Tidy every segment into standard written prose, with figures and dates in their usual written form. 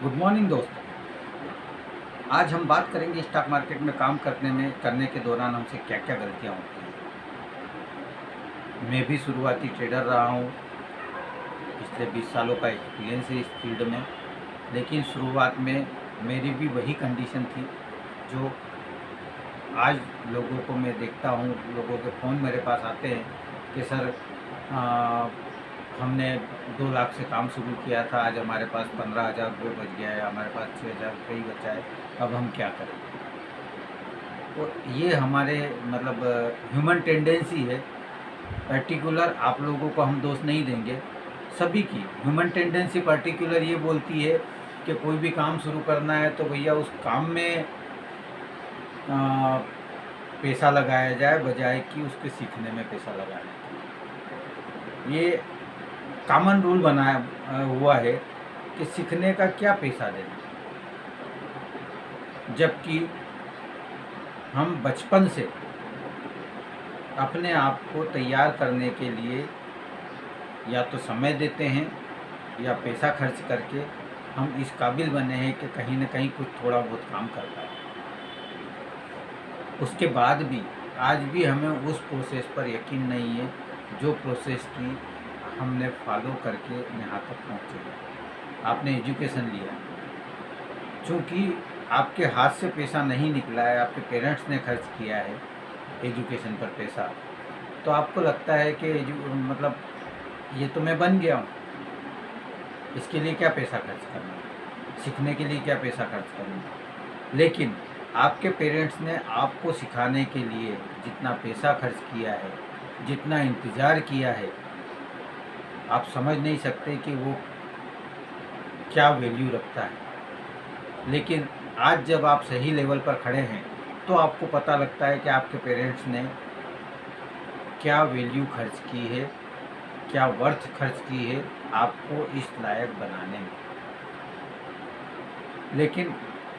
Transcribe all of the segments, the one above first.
Good morning दोस्तों। आज हम बात करेंगे स्टॉक मार्केट में काम करने के दौरान हमसे क्या क्या गलतियां होती हैं। मैं भी शुरुआती ट्रेडर रहा हूं, पिछले 20 सालों का एक्सपीरियंस है इस फील्ड में। लेकिन शुरुआत में मेरी भी वही कंडीशन थी जो आज लोगों को मैं देखता हूं। लोगों के फ़ोन मेरे पास आते हैं कि सर आ, हमने 2 लाख से काम शुरू किया था, आज हमारे पास 15,000 रुपये बच गया है, हमारे पास 6,000 रुपये ही बचा है, अब हम क्या करें। तो ये हमारे मतलब ह्यूमन टेंडेंसी है। पर्टिकुलर आप लोगों को हम दोष नहीं देंगे, सभी की ह्यूमन टेंडेंसी पर्टिकुलर ये बोलती है कि कोई भी काम शुरू करना है तो भैया उस काम में पैसा लगाया जाए बजाय कि उसके सीखने में पैसा लगाए। ये कॉमन रूल बनाया हुआ है कि सीखने का क्या पैसा देना, जबकि हम बचपन से अपने आप को तैयार करने के लिए या तो समय देते हैं या पैसा खर्च करके हम इस काबिल बने हैं कि कहीं ना कहीं कुछ थोड़ा बहुत काम कर पाए। उसके बाद भी आज भी हमें उस प्रोसेस पर यकीन नहीं है जो प्रोसेस की हमने फॉलो करके यहाँ तक पहुँचे हैं। आपने एजुकेशन लिया, चूँकि आपके हाथ से पैसा नहीं निकला है, आपके पेरेंट्स ने खर्च किया है एजुकेशन पर पैसा, तो आपको लगता है कि मतलब ये तो मैं बन गया हूँ, इसके लिए क्या पैसा खर्च करना, सीखने के लिए क्या पैसा खर्च करना। लेकिन आपके पेरेंट्स ने आपको सिखाने के लिए जितना पैसा खर्च किया है, जितना इंतज़ार किया है, आप समझ नहीं सकते कि वो क्या वैल्यू रखता है। लेकिन आज जब आप सही लेवल पर खड़े हैं तो आपको पता लगता है कि आपके पेरेंट्स ने क्या वैल्यू खर्च की है, क्या वर्थ खर्च की है आपको इस लायक बनाने में। लेकिन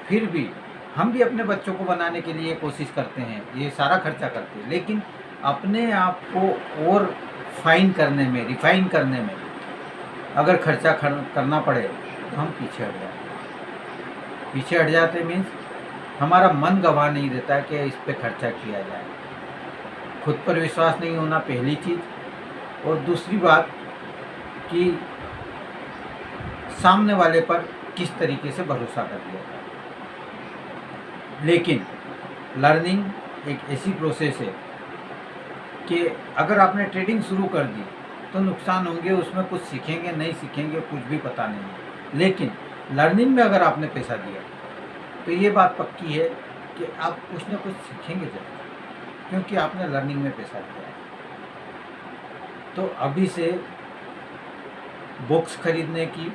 फिर भी हम भी अपने बच्चों को बनाने के लिए कोशिश करते हैं, ये सारा खर्चा करते हैं, लेकिन अपने आप को और फाइन करने में, रिफाइन करने में अगर खर्चा करना पड़े तो हम पीछे हट जाते हैं। पीछे हट जाते मीन्स हमारा मन गवाह नहीं देता है कि इस पे खर्चा किया जाए। खुद पर विश्वास नहीं होना पहली चीज़, और दूसरी बात कि सामने वाले पर किस तरीके से भरोसा कर लिया जाए। लेकिन लर्निंग एक ऐसी प्रोसेस है कि अगर आपने ट्रेडिंग शुरू कर दी तो नुकसान होंगे, उसमें कुछ सीखेंगे नहीं सीखेंगे कुछ भी पता नहीं है। लेकिन लर्निंग में अगर आपने पैसा दिया तो ये बात पक्की है कि आप कुछ ना कुछ सीखेंगे जरूर, क्योंकि आपने लर्निंग में पैसा दिया है। तो अभी से बुक्स खरीदने की,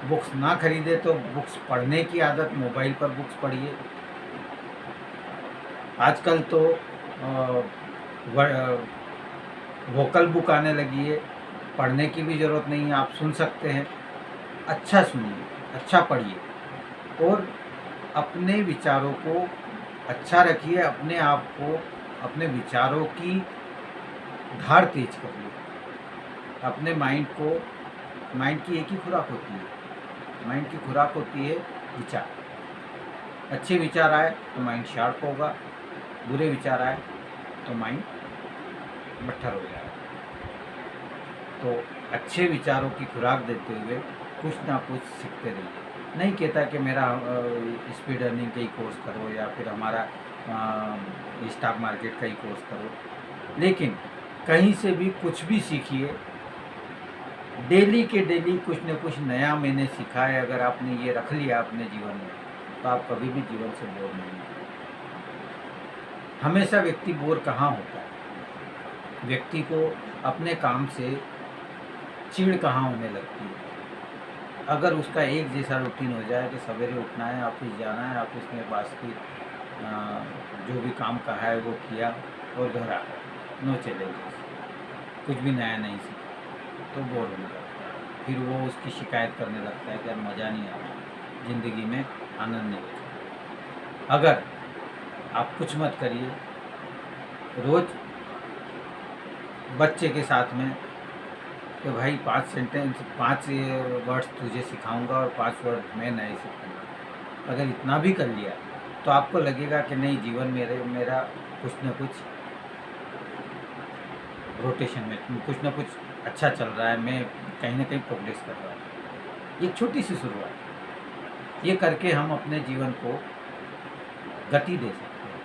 बुक्स ना खरीदे तो बुक्स पढ़ने की आदत, मोबाइल पर बुक्स पढ़िए। आजकल तो वोकल बुक आने लगी है, पढ़ने की भी ज़रूरत नहीं है, आप सुन सकते हैं। अच्छा सुनिए, अच्छा पढ़िए और अपने विचारों को अच्छा रखिए, अपने आप को, अपने विचारों की धार तेज करिए। अपने माइंड को, माइंड की एक ही खुराक होती है, माइंड की खुराक होती है विचार। अच्छे विचार आए तो माइंड शार्प होगा, बुरे विचार आए तो माइंड बट्ठर हो जाएगा। तो अच्छे विचारों की खुराक देते हुए कुछ ना कुछ सीखते रहिए। नहीं कहता कि मेरा स्पीड अर्निंग का ही कोर्स करो या फिर हमारा स्टॉक मार्केट का ही कोर्स करो, लेकिन कहीं से भी कुछ भी सीखिए। डेली के डेली कुछ न कुछ नया मैंने सीखा है, अगर आपने ये रख लिया अपने जीवन में तो आप कभी भी जीवन से बोर नहीं होंगे। हमेशा व्यक्ति बोर कहाँ होता है, व्यक्ति को अपने काम से चिढ़ कहाँ होने लगती है। अगर उसका एक जैसा रूटीन हो जाए कि सवेरे उठना है, ऑफिस जाना है, ऑफिस में पास की जो भी काम कहा है वो किया और घर आ गया, नो चैलेंजेस, कुछ भी नया नहीं सीखा तो बोर होने लगता है। फिर वो उसकी शिकायत करने लगता है कि यार मज़ा नहीं आ रहा, ज़िंदगी में आनंद नहीं बचा। अगर आप कुछ मत करिए, रोज़ बच्चे के साथ में कि भाई 5 वर्ड्स तुझे सिखाऊंगा और 5 वर्ड मैं नए सीखूंगा। अगर इतना भी कर लिया तो आपको लगेगा कि नहीं, जीवन मेरा कुछ न कुछ रोटेशन में कुछ न कुछ अच्छा चल रहा है, मैं कहीं ना कहीं प्रोग्रेस कर रहा हूँ। एक छोटी सी शुरुआत, ये करके हम अपने जीवन को गति दे सकते हैं।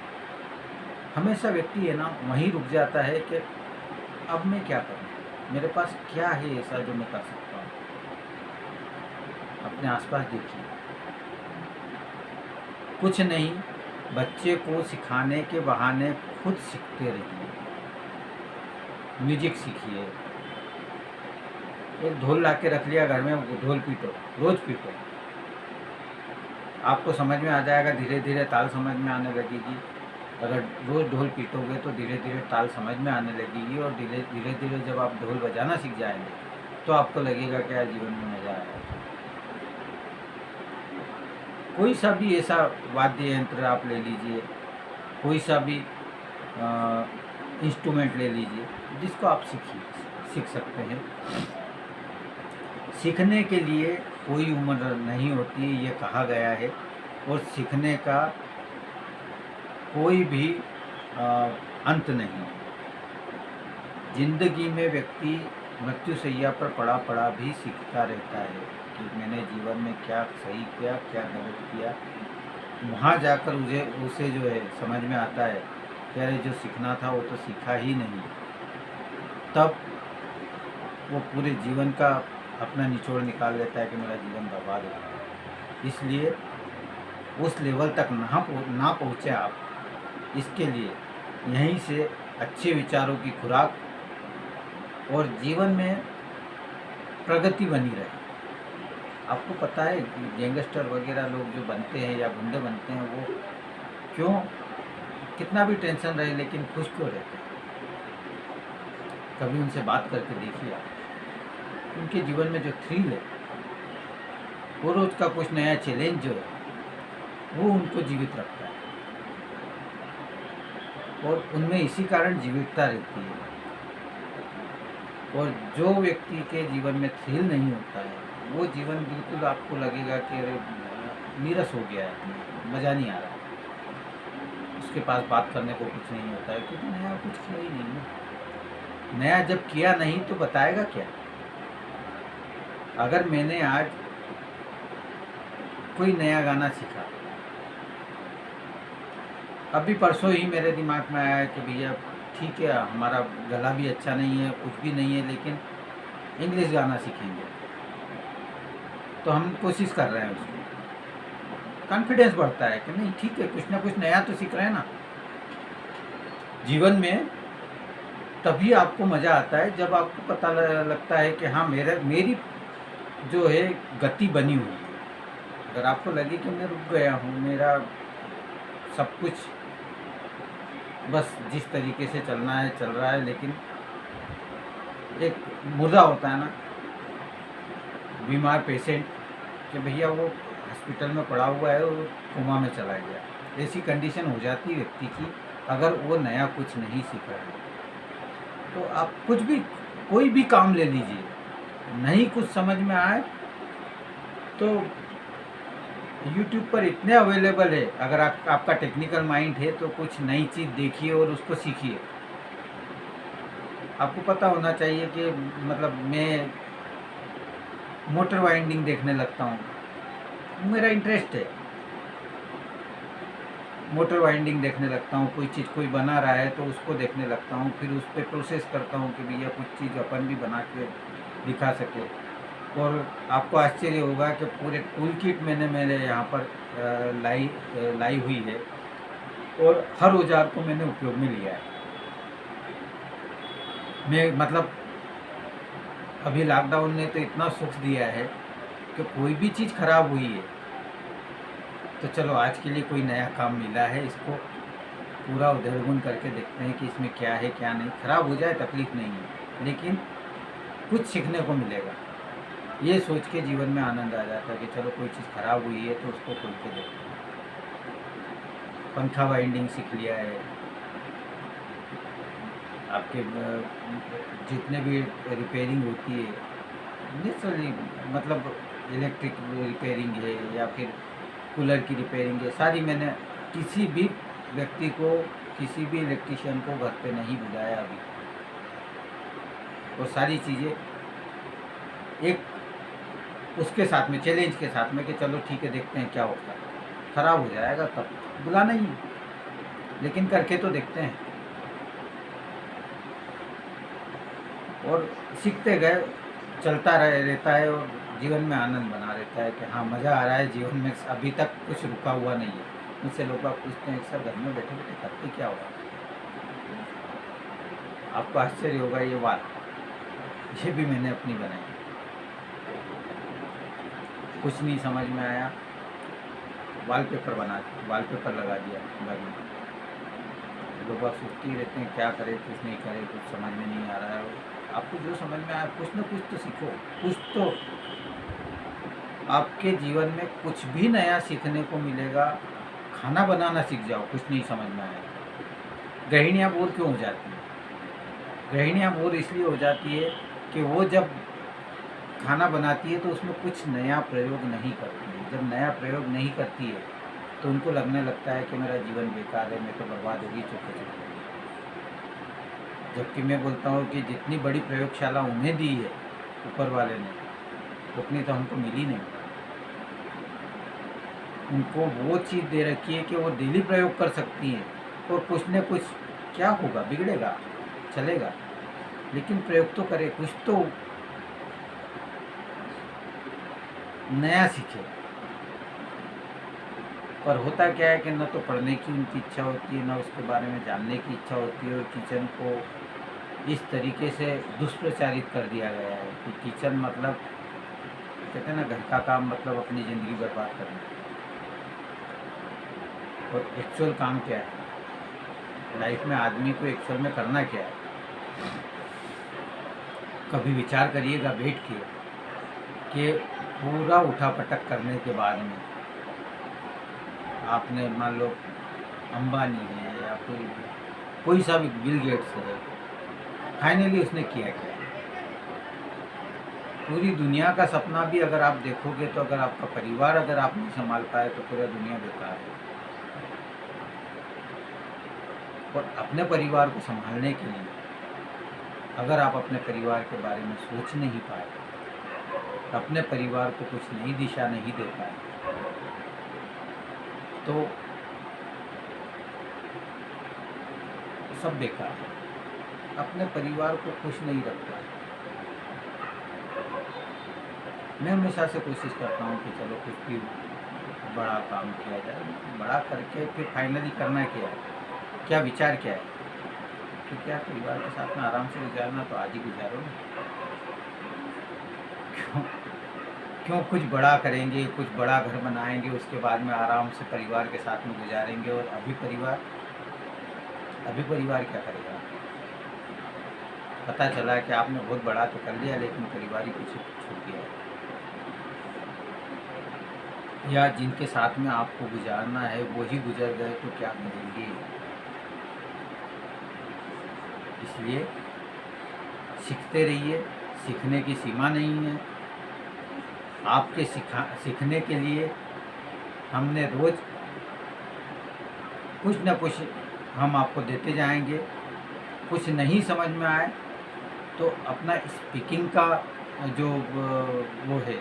हमेशा व्यक्ति है ना वहीं रुक जाता है कि अब मैं क्या करूँ, मेरे पास क्या है ऐसा जो मैं कर सकता हूँ। अपने आसपास देखिए, कुछ नहीं, बच्चे को सिखाने के बहाने खुद सीखते रहिए। म्यूजिक सीखिए, एक ढोल ला के रख लिया घर में, वो ढोल पीटो, रोज़ पीटो, आपको समझ में आ जाएगा। धीरे धीरे ताल समझ में आने लगेगी। अगर रोज़ ढोल पीटोगे तो धीरे धीरे ताल समझ में आने लगेगी, और धीरे धीरे जब आप ढोल बजाना सीख जाएंगे तो आपको लगेगा कि यार जीवन में मज़ा आया। कोई सा भी ऐसा वाद्य यंत्र आप ले लीजिए, कोई सा भी इंस्ट्रूमेंट ले लीजिए जिसको आप सीख सकते हैं। सीखने के लिए कोई उम्र नहीं होती, ये कहा गया है, और सीखने का कोई भी अंत नहीं। जिंदगी में व्यक्ति मृत्युशैया पर पड़ा पड़ा भी सीखता रहता है कि मैंने जीवन में क्या सही किया, क्या गलत किया। वहाँ जाकर उसे जो है समझ में आता है कि अरे जो सीखना था वो तो सीखा ही नहीं। तब वो पूरे जीवन का अपना निचोड़ निकाल लेता है कि मेरा जीवन बर्बाद हो गया। इसलिए उस लेवल तक ना पहुँचे आप। इसके लिए यहीं से अच्छे विचारों की खुराक और जीवन में प्रगति बनी रहे। आपको पता है गैंगस्टर वगैरह लोग जो बनते हैं या गुंडे बनते हैं, वो क्यों, कितना भी टेंशन रहे लेकिन खुश क्यों रहते हैं? कभी उनसे बात करके देखिए आप। उनके जीवन में जो थ्रिल है, वो रोज का कुछ नया चैलेंज जो है वो उनको जीवित रखता है, और उनमें इसी कारण जीवितता रहती है। और जो व्यक्ति के जीवन में थ्रिल नहीं होता है, वो जीवन बिल्कुल आपको लगेगा कि अरे नीरस हो गया है, मज़ा नहीं आ रहा। उसके पास बात करने को कुछ नहीं होता है, क्योंकि नया कुछ किया ही नहीं है। नया जब किया नहीं तो बताएगा क्या? अगर मैंने आज कोई नया गाना सीखा, अभी परसों ही मेरे दिमाग में आया कि भैया ठीक है, हमारा गला भी अच्छा नहीं है, कुछ भी नहीं है, लेकिन इंग्लिश गाना सीखेंगे। तो हम कोशिश कर रहे हैं, उसमें कॉन्फिडेंस बढ़ता है कि नहीं ठीक है, कुछ ना कुछ नया तो सीख रहे हैं ना। जीवन में तभी आपको मज़ा आता है जब आपको पता लगता है कि हाँ मेरी जो है गति बनी हुई है। अगर आपको लगे कि मैं रुक गया हूँ, मेरा सब कुछ बस जिस तरीके से चलना है चल रहा है, लेकिन एक मुर्दा होता है ना, बीमार पेशेंट, कि भैया वो हॉस्पिटल में पड़ा हुआ है, वो कोमा में चला गया, ऐसी कंडीशन हो जाती है व्यक्ति की अगर वो नया कुछ नहीं सीख रहा है। तो आप कुछ भी, कोई भी काम ले लीजिए, नहीं कुछ समझ में आए तो YouTube पर इतने अवेलेबल है। अगर आपका टेक्निकल माइंड है तो कुछ नई चीज़ देखिए और उसको सीखिए। आपको पता होना चाहिए कि मतलब मैं मोटर वाइंडिंग देखने लगता हूँ, मेरा इंटरेस्ट है, मोटर वाइंडिंग देखने लगता हूँ। कोई चीज़ कोई बना रहा है तो उसको देखने लगता हूँ, फिर उस पर प्रोसेस करता हूँ कि भैया कुछ चीज़ अपन भी बना के दिखा सके। और आपको आश्चर्य होगा कि पूरे टूल किट मैंने मेरे यहाँ पर लाई हुई है, और हर औजार को मैंने उपयोग में लिया है। मैं मतलब अभी लॉकडाउन ने तो इतना सुख दिया है कि कोई भी चीज़ ख़राब हुई है तो चलो आज के लिए कोई नया काम मिला है, इसको पूरा उधेड़बुन करके देखते हैं कि इसमें क्या है क्या नहीं। ख़राब हो जाए तकलीफ़ नहीं है, लेकिन कुछ सीखने को मिलेगा। ये सोच के जीवन में आनंद आ जाता है कि चलो कोई चीज़ ख़राब हुई है तो उसको खोल के देखते हैं। पंखा वाइंडिंग सीख लिया है, आपके जितने भी रिपेयरिंग होती है नेचुरली, मतलब इलेक्ट्रिक रिपेयरिंग है या फिर कूलर की रिपेयरिंग है, सारी मैंने किसी भी व्यक्ति को, किसी भी इलेक्ट्रिशियन को घर पे नहीं बुलाया अभी। वो सारी चीज़ें एक उसके साथ में, चैलेंज के साथ में कि चलो ठीक है देखते हैं क्या होता है, ख़राब हो जाएगा तब बुलाना ही, लेकिन करके तो देखते हैं। और सीखते गए, चलता रहता है और जीवन में आनंद बना रहता है कि हाँ मज़ा आ रहा है जीवन में, अभी तक कुछ रुका हुआ नहीं है। मुझसे लोग बाग पूछते हैं सर घर में बैठे बैठे करते क्या होगा? आपको आश्चर्य होगा ये बात, ये भी मैंने अपनी बनाई। कुछ नहीं समझ में आया, वॉलपेपर लगा दिया घर में। लोग बाग सोचते ही रहते हैं क्या करें, कुछ नहीं करें, कुछ समझ में नहीं आ रहा है। आपको जो समझ में आया कुछ ना कुछ तो सीखो, कुछ तो आपके जीवन में कुछ भी नया सीखने को मिलेगा। खाना बनाना सीख जाओ, कुछ नहीं समझ में आया। गृहिणियाँ बोर क्यों हो जाती हैं? गृहिणियाँ बोर इसलिए हो जाती है कि वो जब खाना बनाती है तो उसमें कुछ नया प्रयोग नहीं करती है। जब नया प्रयोग नहीं करती है तो उनको लगने लगता है कि मेरा जीवन बेकार है, मैं तो बर्बाद होगी, चुप। जबकि मैं बोलता हूँ कि जितनी बड़ी प्रयोगशाला उन्हें दी है ऊपर वाले ने, उतनी तो हमको मिली नहीं। उनको वो चीज़ दे रखी है कि वो डेली प्रयोग कर सकती हैं और कुछ न कुछ, क्या होगा, बिगड़ेगा, चलेगा, लेकिन प्रयोग तो करे, कुछ तो नया सीखे। पर होता क्या है कि न तो पढ़ने की उनकी इच्छा होती है, न उसके बारे में जानने की इच्छा होती है। और किचन को इस तरीके से दुष्प्रचारित कर दिया गया है कि किचन मतलब, कहते हैं ना, घर का काम मतलब अपनी ज़िंदगी बर्बाद करना। और एक्चुअल काम क्या है लाइफ में, आदमी को एक्चुअल में करना क्या है? कभी विचार करिएगा बैठ के कि पूरा उठापटक करने के बाद में आपने, मान लो अंबानी है या कोई सा भी, बिल गेट्स है, फाइनली उसने किया क्या? पूरी दुनिया का सपना भी अगर आप देखोगे तो अगर आपका परिवार अगर आप नहीं संभाल पाए तो पूरा दुनिया बेकार है। और अपने परिवार को संभालने के लिए अगर आप अपने परिवार के बारे में सोच नहीं पाए, अपने परिवार को कुछ नई दिशा नहीं दे पाए, तो सब बेकार है। अपने परिवार को खुश नहीं रख पाए। मैं हमेशा से कोशिश करता हूँ कि चलो कुछ भी बड़ा काम किया जाए, बड़ा करके फिर फाइनली करना क्या है, क्या विचार क्या है कि क्या परिवार के साथ में आराम से गुजारना, तो आज ही गुजारो ना। क्यों कुछ बड़ा करेंगे, कुछ बड़ा घर बनाएंगे, उसके बाद में आराम से परिवार के साथ में गुजारेंगे, और अभी परिवार क्या करेगा? पता चला कि आपने बहुत बड़ा तो कर लिया लेकिन परिवार ही पीछे छूट गया। या जिनके साथ में आपको गुजारना है वो ही गुजर गए तो क्या करेंगे? इसलिए सीखते रहिए, सीखने की सीमा नहीं है। आपके सीखने के लिए हमने रोज़ कुछ न कुछ हम आपको देते जाएंगे। कुछ नहीं समझ में आए तो अपना स्पीकिंग का जो वो है,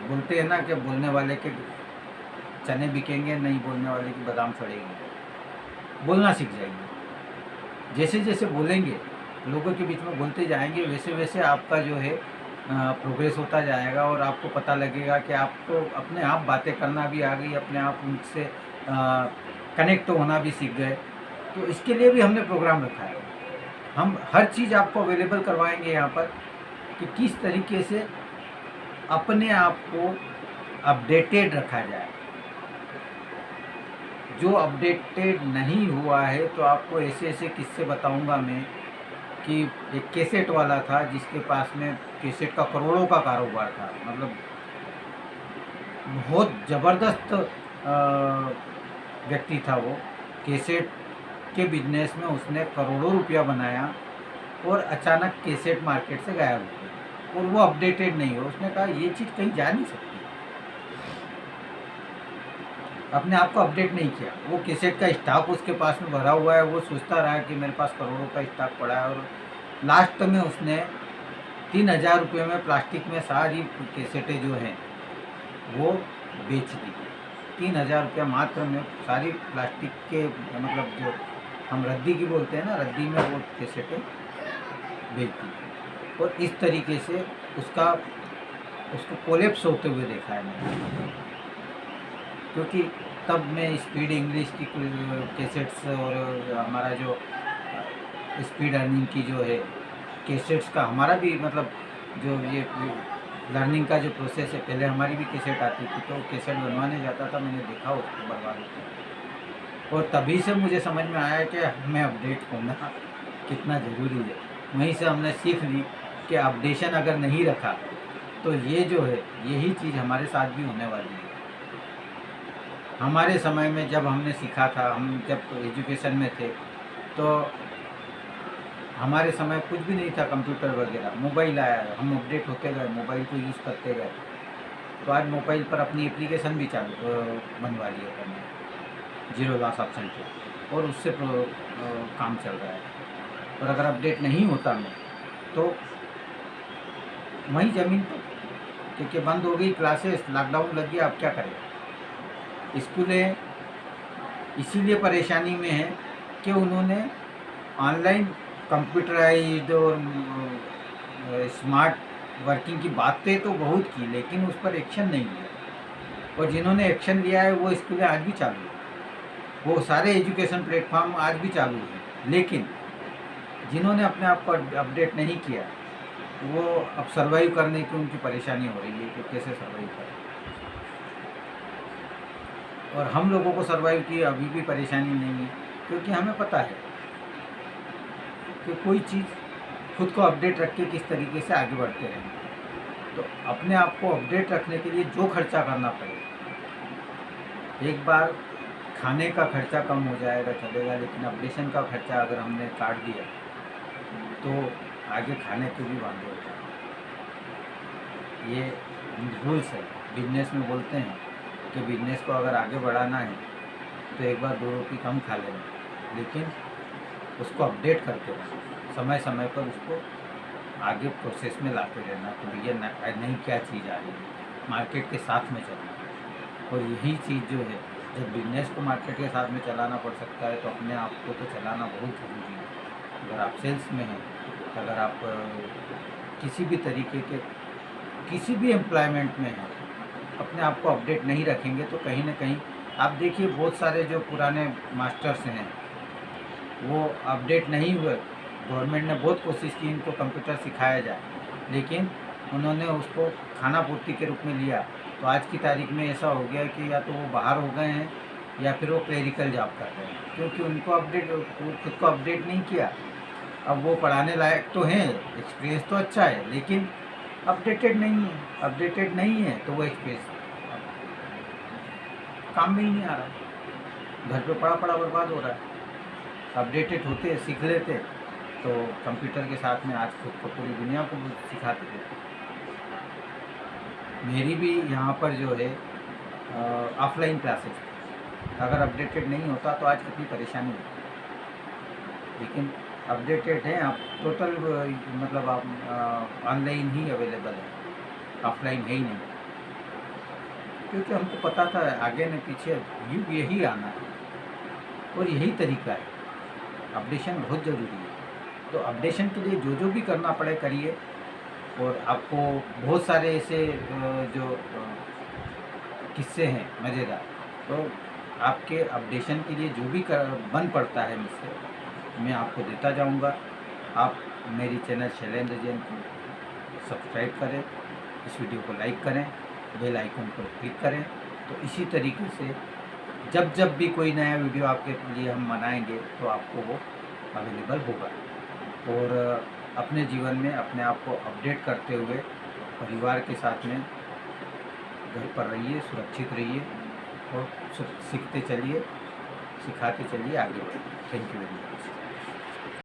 बोलते हैं ना कि बोलने वाले के चने बिकेंगे, नहीं बोलने वाले की बादाम सड़ेंगे। बोलना सीख जाइए। जैसे जैसे बोलेंगे, लोगों के बीच में बोलते जाएंगे, वैसे वैसे आपका जो है प्रोग्रेस होता जाएगा। और आपको पता लगेगा कि आपको अपने आप बातें करना भी आ गई, अपने आप उनसे कनेक्ट होना भी सीख गए। तो इसके लिए भी हमने प्रोग्राम रखा है। हम हर चीज़ आपको अवेलेबल करवाएंगे यहाँ पर कि किस तरीके से अपने आप को अपडेटेड रखा जाए। जो अपडेटेड नहीं हुआ है तो आपको ऐसे ऐसे किस्से बताऊंगा मैं कि एक कैसेट वाला था जिसके पास में कैसेट का करोड़ों का कारोबार था। मतलब बहुत ज़बरदस्त व्यक्ति था वो। कैसेट के बिजनेस में उसने करोड़ों रुपया बनाया और अचानक कैसेट मार्केट से गायब हो गई और वो अपडेटेड नहीं हो। उसने कहा ये चीज़ कहीं जा नहीं सकती, अपने आप को अपडेट नहीं किया। वो कैसेट का स्टॉक उसके पास में भरा हुआ है, वो सोचता रहा कि मेरे पास करोड़ों का स्टॉक पड़ा है, और लास्ट में उसने 3,000 रुपये में प्लास्टिक में सारी कैसेटें जो हैं वो बेच दी। 3,000 रुपया मात्र में सारी प्लास्टिक के, मतलब जो हम रद्दी की बोलते हैं ना, रद्दी में वो कैसेटें बेच दी। और इस तरीके से उसको कोलेप्स होते हुए देखा है मैंने, क्योंकि तब मैं स्पीड इंग्लिश की कैसेट्स और हमारा जो स्पीड अर्निंग की जो है कैसेट्स का, हमारा भी मतलब जो ये लर्निंग का जो प्रोसेस है, पहले हमारी भी कैसेट आती थी, तो कैसेट बनवाने जाता था, मैंने देखा उसको बर्बाद होता है। और तभी से मुझे समझ में आया कि हमें अपडेट होना कितना ज़रूरी है। वहीं से हमने सीख ली कि अपडेशन अगर नहीं रखा तो ये जो है यही चीज़ हमारे साथ भी होने वाली है। हमारे समय में जब हमने सीखा था, हम जब एजुकेशन में थे, तो हमारे समय कुछ भी नहीं था, कंप्यूटर वगैरह, मोबाइल आया, हम अपडेट होते गए, मोबाइल को यूज़ करते गए। तो आज मोबाइल पर अपनी एप्लीकेशन भी चालू बनवा ली है हमने, जीरो लॉस ऑप्शन पे, और उससे काम चल रहा है। और अगर अपडेट नहीं होता मैं, तो वहीं ज़मीन पर, क्योंकि बंद हो गई क्लासेस, लॉकडाउन लग गया, अब क्या करें। स्कूलें इसीलिए परेशानी में है कि उन्होंने ऑनलाइन कंप्यूटराइज्ड और स्मार्ट वर्किंग की बातें तो बहुत की, लेकिन उस पर एक्शन नहीं लिया। और जिन्होंने एक्शन लिया है वो स्कूलें आज भी चालू है, वो सारे एजुकेशन प्लेटफॉर्म आज भी चालू हैं, लेकिन जिन्होंने अपने आप को अपडेट नहीं किया, वो अब सर्वाइव करने की उनकी परेशानी हो रही है कि कैसे सर्वाइव करें। और हम लोगों को सर्वाइव की अभी भी परेशानी नहीं है, क्योंकि हमें पता है कि कोई चीज़ खुद को अपडेट रख के किस तरीके से आगे बढ़ते रहेंगे। तो अपने आप को अपडेट रखने के लिए जो खर्चा करना पड़े, एक बार खाने का खर्चा कम हो जाएगा चलेगा, लेकिन अपडेशन का खर्चा अगर हमने काट दिया तो आगे खाने के भी वांदे हो जाएंगे। ये रूल्स है, बिजनेस में बोलते हैं कि बिजनेस को अगर आगे बढ़ाना है तो एक बार 2 रोटी कम खा लेना, लेकिन उसको अपडेट करते रहना, समय समय पर उसको आगे प्रोसेस में लाते रहना कि भैया नई क्या चीज़ आ रही है, मार्केट के साथ में चलना। और यही चीज़ जो है, जब बिजनेस को मार्केट के साथ में चलाना पड़ सकता है, तो अपने आप को तो चलाना बहुत ज़रूरी है। अगर आप सेल्स में हैं, अगर आप किसी भी तरीके के किसी भी एम्प्लॉयमेंट में हैं, अपने आप को अपडेट नहीं रखेंगे तो कहीं ना कहीं आप देखिए, बहुत सारे जो पुराने मास्टर्स हैं वो अपडेट नहीं हुए। गवर्नमेंट ने बहुत कोशिश की इनको कंप्यूटर सिखाया जाए, लेकिन उन्होंने उसको खाना पूर्ति के रूप में लिया। तो आज की तारीख में ऐसा हो गया कि या तो वो बाहर हो गए हैं या फिर वो क्लरिकल जॉब कर रहे हैं, क्योंकि उनको खुद को अपडेट नहीं किया। अब वो पढ़ाने लायक तो हैं, एक्सपीरियंस तो अच्छा है, लेकिन अपडेटेड नहीं है तो वो एक्सपीरियंस काम में ही नहीं आ रहा, घर पे पड़ा पड़ा बर्बाद हो रहा है। अपडेटेड होते, सीख लेते, तो कंप्यूटर के साथ में आज खुद को पूरी दुनिया को सिखाते थे। मेरी भी यहाँ पर जो है ऑफलाइन क्लासेस, अगर अपडेटेड नहीं होता तो आज कितनी परेशानी होती, लेकिन अपडेटेड हैं आप, टोटल मतलब आप ऑनलाइन ही अवेलेबल है, ऑफलाइन है ही नहीं, क्योंकि हमको पता था आगे न पीछे युग यही आना है और यही तरीका है। अपडेशन बहुत ज़रूरी है, तो अपडेशन के लिए जो भी करना पड़े करिए। और आपको बहुत सारे ऐसे जो किस्से हैं मज़ेदार, तो आपके अपडेशन के लिए जो भी बन पड़ता है मुझसे, मैं आपको देता जाऊंगा। आप मेरी चैनल शैलेंद्र जैन को सब्सक्राइब करें, इस वीडियो को लाइक करें, बेल आइकन पर क्लिक करें, तो इसी तरीके से जब भी कोई नया वीडियो आपके लिए हम बनाएंगे तो आपको वो अवेलेबल होगा। और अपने जीवन में अपने आप को अपडेट करते हुए परिवार के साथ में घर पर रहिए, सुरक्षित रहिए और सीखते चलिए, सिखाते चलिए, आगे बढ़िए। Thank you very much.